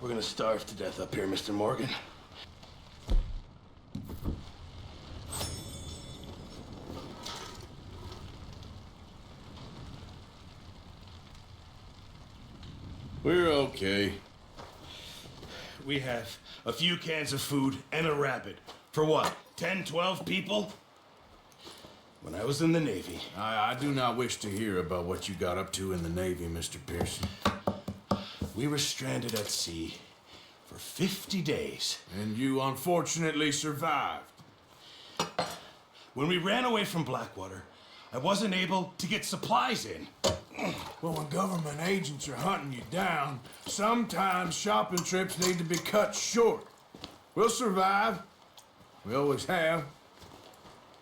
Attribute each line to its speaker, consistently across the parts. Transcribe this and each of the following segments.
Speaker 1: We're gonna starve to death up here, Mr. Morgan.
Speaker 2: We're okay.
Speaker 1: We have a few cans of food and a rabbit. For what, 10, 12 people? When I was in the Navy...
Speaker 2: I do not wish to hear about what you got up to in the Navy, Mr. Pearson.
Speaker 1: We were stranded at sea for 50 days.
Speaker 2: And you unfortunately survived.
Speaker 1: When we ran away from Blackwater, I wasn't able to get supplies in.
Speaker 2: Well, when government agents are hunting you down, sometimes shopping trips need to be cut short. We'll survive. We always have.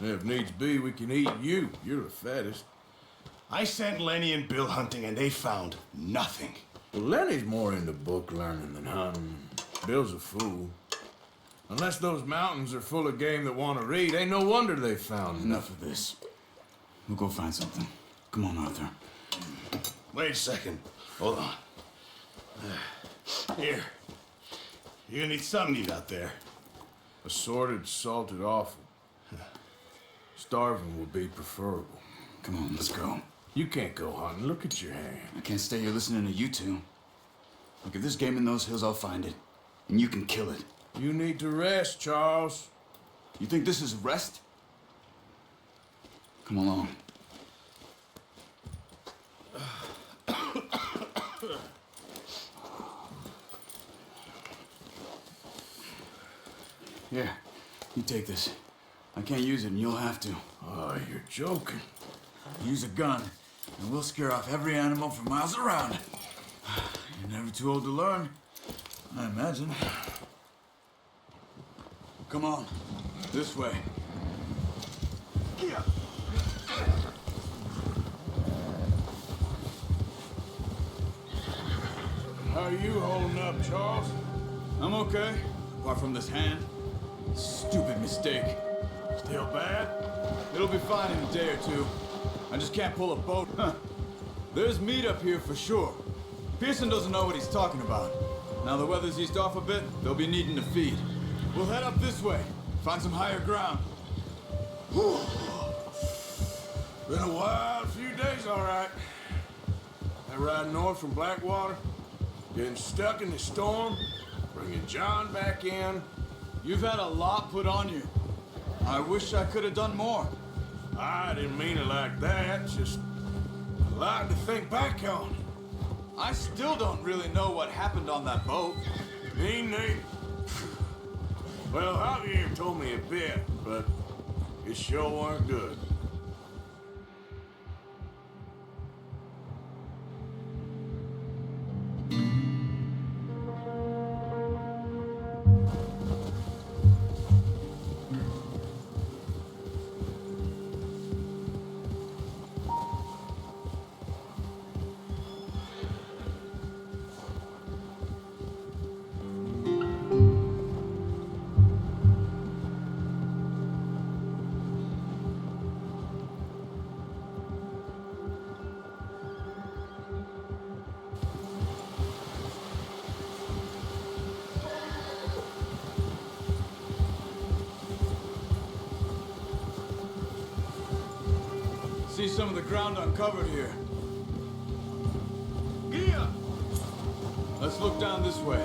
Speaker 2: And if needs be, we can eat you. You're the fattest.
Speaker 1: I sent Lenny and Bill hunting, and they found nothing.
Speaker 2: Well, Lenny's more into book learning than hunting. Bill's a fool. Unless those mountains are full of game that want to read, ain't no wonder they found
Speaker 3: Enough of this. We'll go find something. Come on, Arthur.
Speaker 1: Wait a second. Hold on. Here. You're gonna need something to eat out there.
Speaker 2: Assorted, salted offal. Starving would be preferable.
Speaker 3: Come on, let's go.
Speaker 2: You can't go hunting. Look at your hand.
Speaker 3: I can't stay here listening to you two. Look, if there's game in those hills, I'll find it. And you can kill it.
Speaker 2: You need to rest, Charles.
Speaker 3: You think this is rest? Come along. Here, you take this. I can't use it, and you'll have to.
Speaker 2: Oh, you're joking.
Speaker 3: Use a gun, and we'll scare off every animal for miles around. You're never too old to learn, I imagine. Come on, this way.
Speaker 2: How are you holding up, Charles?
Speaker 3: I'm okay, apart from this hand. Stupid mistake.
Speaker 2: Still bad?
Speaker 3: It'll be fine in a day or two. I just can't pull a boat. Huh. There's meat up here for sure. Pearson doesn't know what he's talking about. Now the weather's eased off a bit, they'll be needing to feed. We'll head up this way, find some higher ground.
Speaker 2: Whew. Been a wild few days, all right. That ride north from Blackwater, getting stuck in the storm, bringing John back in.
Speaker 3: You've had a lot put on you. I wish I could have done more.
Speaker 2: I didn't mean it like that, just a lot to think back on.
Speaker 3: I still don't really know what happened on that boat.
Speaker 2: Me neither. Well, Javier told me a bit, but it sure weren't good.
Speaker 3: See some of the ground uncovered here.
Speaker 2: Yeah.
Speaker 3: Let's look down this way.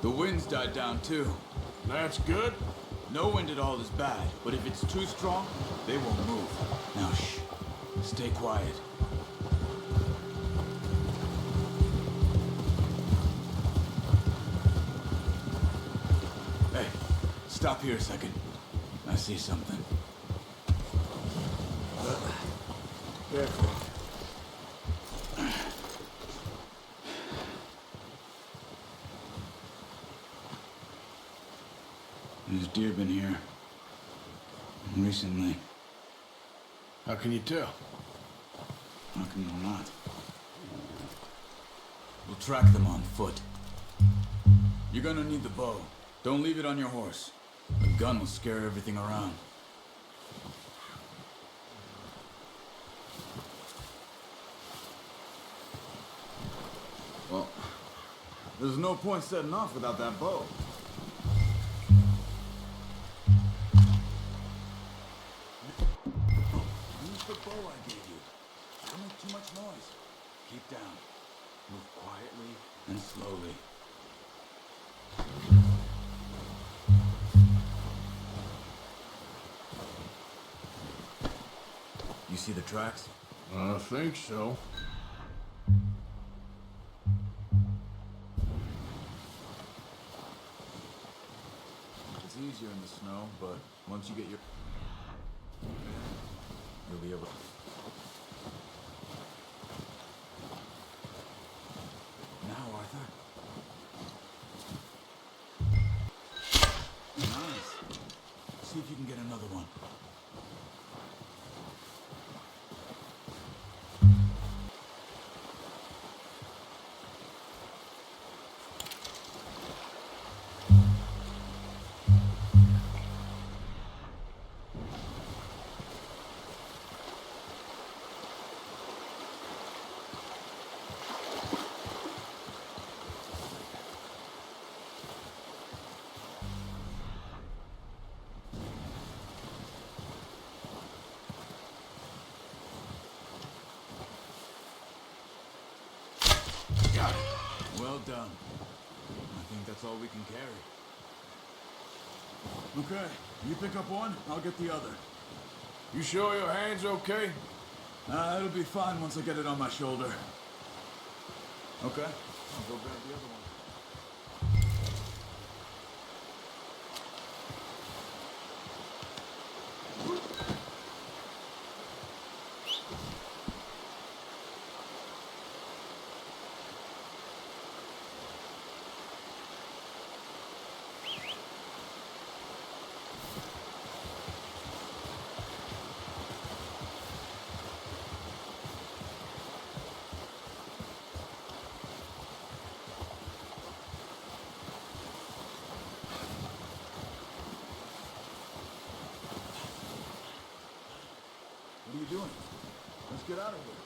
Speaker 3: The wind's died down too.
Speaker 2: That's good.
Speaker 3: No wind at all is bad, but if it's too strong, they won't move. Now shh. Stay quiet. Hey, stop here a second. I see something.
Speaker 2: Careful.
Speaker 3: There's deer been here. Recently.
Speaker 2: How can you tell?
Speaker 3: How can you not? We'll track them on foot. You're gonna need the bow. Don't leave it on your horse. The gun will scare everything around. Well, there's no point setting off without that bow. Use the bow I gave you. Don't make too much noise. Keep down. Move quietly and slowly. You see the tracks?
Speaker 2: I think so.
Speaker 3: It's easier in the snow, but once you get your... you'll be able to... Now, Arthur. Nice. See if you can get another one.
Speaker 2: Got it.
Speaker 3: Well done. I think that's all we can carry. Okay, you pick up one, I'll get the other.
Speaker 2: You sure your hand's okay?
Speaker 3: It'll be fine once I get it on my shoulder. Okay, I'll go grab the other one. What are you doing? Let's get out of here.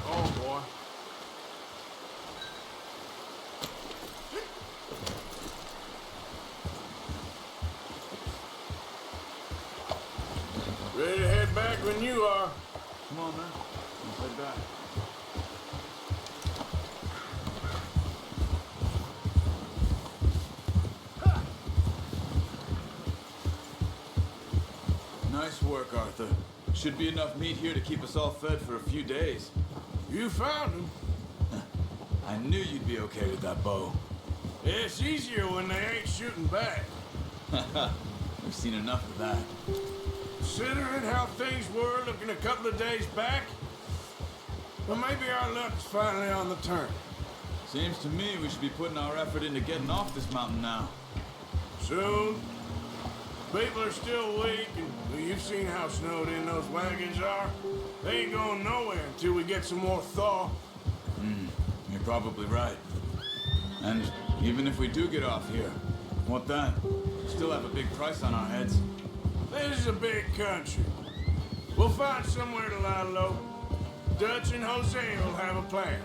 Speaker 2: Oh, boy. Ready to head back when you are.
Speaker 3: Come on, man. Let's head back. Nice work, Arthur. Should be enough meat here to keep us all fed for a few days.
Speaker 2: You found him.
Speaker 3: I knew you'd be okay with that bow.
Speaker 2: It's easier when they ain't shooting back.
Speaker 3: We've seen enough of that.
Speaker 2: Considering how things were looking a couple of days back, well, maybe our luck's finally on the turn.
Speaker 3: Seems to me we should be putting our effort into getting off this mountain now.
Speaker 2: Soon. People are still weak, and well, you've seen how snowed in those wagons are. They ain't going nowhere until we get some more thaw.
Speaker 3: You're probably right. And even if we do get off here, what then? We still have a big price on our heads.
Speaker 2: This is a big country. We'll find somewhere to lie low. Dutch and Jose will have a plan.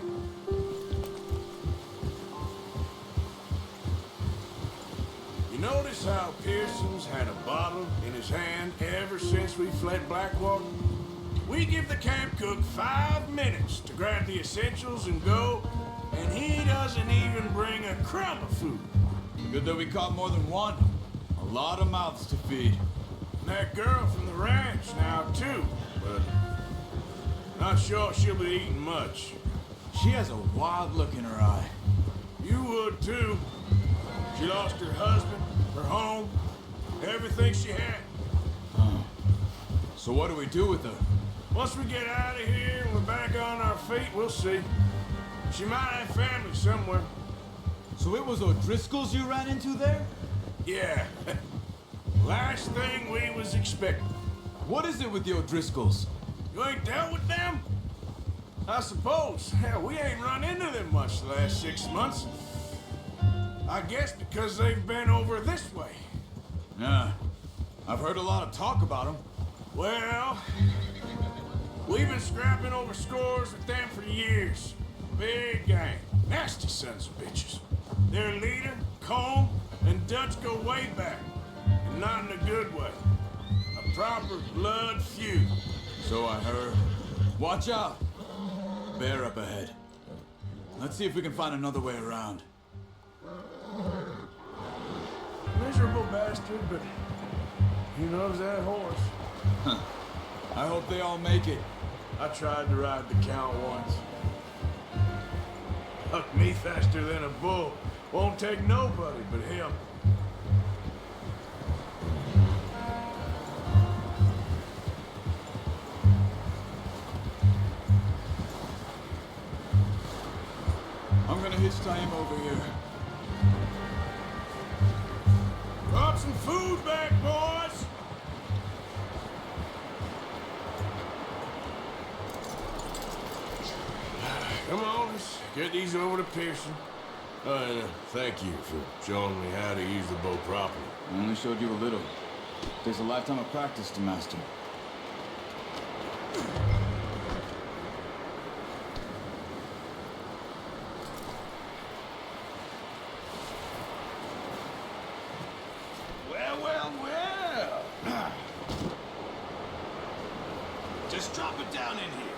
Speaker 2: You notice how Pearson's had a bottle in his hand ever since we fled Blackwater? We give the camp cook 5 minutes to grab the essentials and go, and he doesn't even bring a crumb of food.
Speaker 3: Good that we caught more than one. A lot of mouths to feed.
Speaker 2: And that girl from the ranch now, too, but not sure she'll be eating much.
Speaker 3: She has a wild look in her eye.
Speaker 2: You would, too. She lost her husband, her home, everything she had.
Speaker 3: So what do we do with her?
Speaker 2: Once we get out of here and we're back on our feet, we'll see. She might have family somewhere.
Speaker 3: So it was O'Driscoll's you ran into there?
Speaker 2: Yeah. Last thing we was expecting.
Speaker 3: What is it with the O'Driscolls?
Speaker 2: You ain't dealt with them? I suppose. Hell, we ain't run into them much the last 6 months. I guess because they've been over this way.
Speaker 3: Yeah, I've heard a lot of talk about them.
Speaker 2: Well, we've been scrapping over scores with them for years. Big gang. Nasty sons of bitches. Their leader, Combe, and Dutch go way back. And not in a good way. A proper blood feud.
Speaker 3: So I heard. Watch out! Bear up ahead. Let's see if we can find another way around.
Speaker 2: Miserable bastard, but he loves that horse.
Speaker 3: I hope they all make it.
Speaker 2: I tried to ride the Count once. Hucked me faster than a bull. Won't take nobody but him.
Speaker 3: I'm gonna hitch tie him over here.
Speaker 2: Brought some food back, boys! Come on, let's get these over to Pearson. Thank you for showing me how to use the bow properly.
Speaker 3: I only showed you a little. Takes a lifetime of practice to master.
Speaker 1: Well. Just drop it down in here.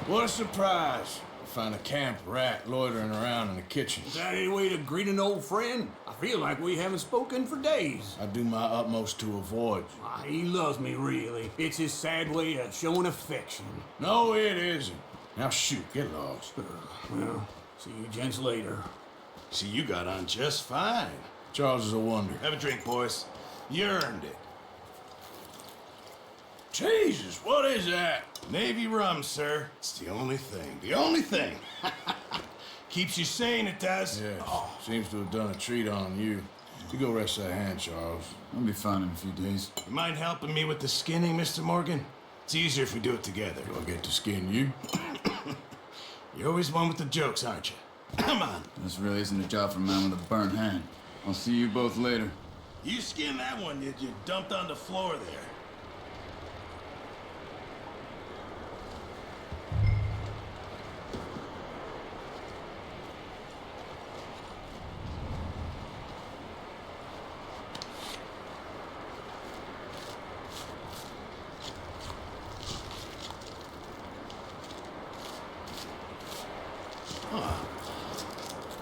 Speaker 2: What a surprise. Find a camp rat loitering around in the kitchen.
Speaker 4: Is that any way to greet an old friend? I feel like we haven't spoken for days.
Speaker 2: I do my utmost to avoid you.
Speaker 4: He loves me, really. It's his sad way of showing affection.
Speaker 2: No, it isn't. Now shoot, get lost.
Speaker 4: Well, see you gents later.
Speaker 1: See, you got on just fine.
Speaker 2: Charles is a wonder.
Speaker 1: Have a drink, boys. You earned it.
Speaker 2: Jesus, what is that?
Speaker 1: Navy rum, sir. It's the only thing. The only thing. Keeps you sane, it does.
Speaker 2: Yeah, seems to have done a treat on you. You go rest that hand, Charles.
Speaker 3: I'll be fine in a few days.
Speaker 1: You mind helping me with the skinning, Mr. Morgan? It's easier if we do it together.
Speaker 2: Do I get to skin you?
Speaker 1: You're always one with the jokes, aren't you? Come on.
Speaker 3: This really isn't a job for a man with a burnt hand. I'll see you both later.
Speaker 1: You skin that one you dumped on the floor there.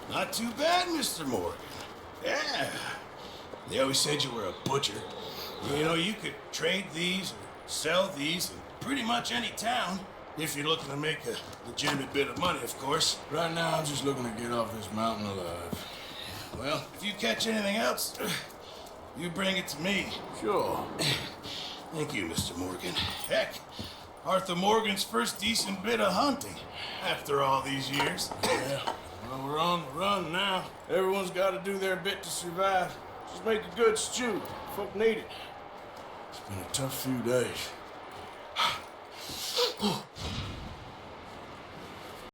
Speaker 1: Not too bad, Mr. Morgan. Yeah. They always said you were a butcher. You know, you could trade these or sell these in pretty much any town. If you're looking to make a legitimate bit of money, of course.
Speaker 2: Right now, I'm just looking to get off this mountain alive.
Speaker 1: Well, if you catch anything else, you bring it to me.
Speaker 2: Sure.
Speaker 1: Thank you, Mr. Morgan. Heck, Arthur Morgan's first decent bit of hunting after all these years.
Speaker 2: Yeah. Well, we're on the run now. Everyone's got to do their bit to survive. Just make a good stew. Folk need it. It's been a tough few days.